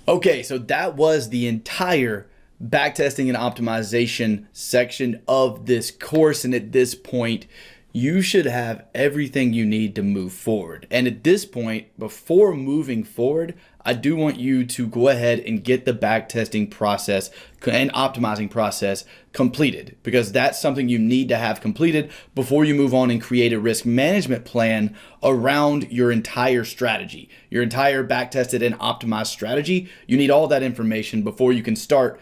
Okay, so that was the entire backtesting and optimization section of this course. And at this point, you should have everything you need to move forward. And at this point, before moving forward, I do want you to go ahead and get the backtesting process and optimizing process completed, because that's something you need to have completed before you move on and create a risk management plan around your entire strategy, your entire backtested and optimized strategy. You need all that information before you can start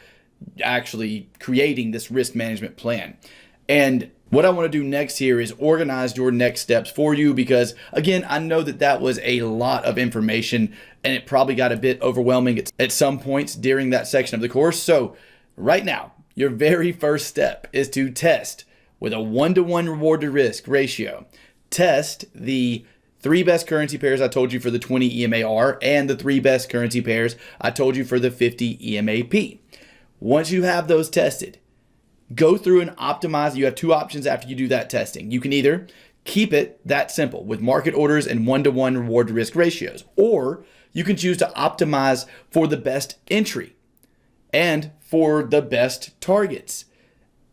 actually creating this risk management plan. And what I want to do next here is organize your next steps for you, because again, I know that that was a lot of information and it probably got a bit overwhelming at some points during that section of the course. So right now, your very first step is to test with a 1-to-1 reward to risk ratio. Test the 3 best currency pairs I told you for the 20 EMAR and the 3 best currency pairs I told you for the 50 EMAP. Once you have those tested, go through and optimize. You have 2 options after you do that testing. You can either keep it that simple with market orders and 1-to-1 reward to risk ratios, or you can choose to optimize for the best entry and for the best targets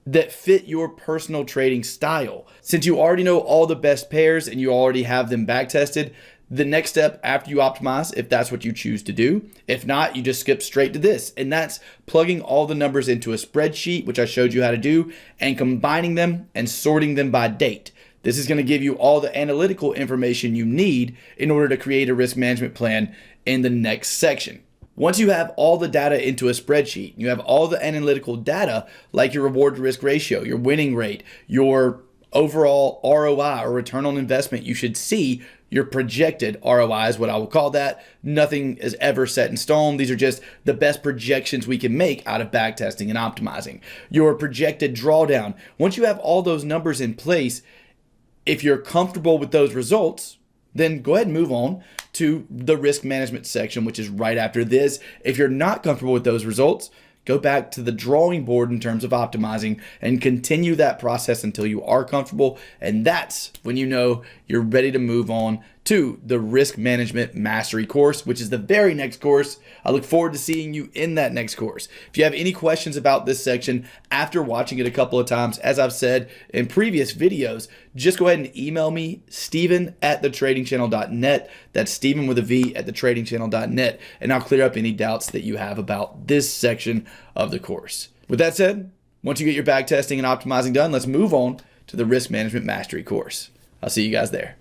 that fit your personal trading style. Since you already know all the best pairs and you already have them back tested, the next step after you optimize, if that's what you choose to do, if not, you just skip straight to this. And that's plugging all the numbers into a spreadsheet, which I showed you how to do, and combining them and sorting them by date. This is going to give you all the analytical information you need in order to create a risk management plan in the next section. Once you have all the data into a spreadsheet, you have all the analytical data like your reward to risk ratio, your winning rate, your overall ROI or return on investment. You should see your projected ROI is what I will call that. Nothing is ever set in stone. These are just the best projections we can make out of backtesting and optimizing. Your projected drawdown. Once you have all those numbers in place, if you're comfortable with those results, then go ahead and move on to the risk management section, which is right after this. If you're not comfortable with those results, go back to the drawing board in terms of optimizing and continue that process until you are comfortable. And that's when you know you're ready to move on to the risk management mastery course, which is the very next course. I look forward to seeing you in that next course. If you have any questions about this section after watching it a couple of times, as I've said in previous videos, just go ahead and email me, Steven@thetradingchannel.net. That's Steven with a V at thetradingchannel.net, and I'll clear up any doubts that you have about this section of the course. With that said, once you get your back testing and optimizing done, let's move on to the risk management mastery course. I'll see you guys there.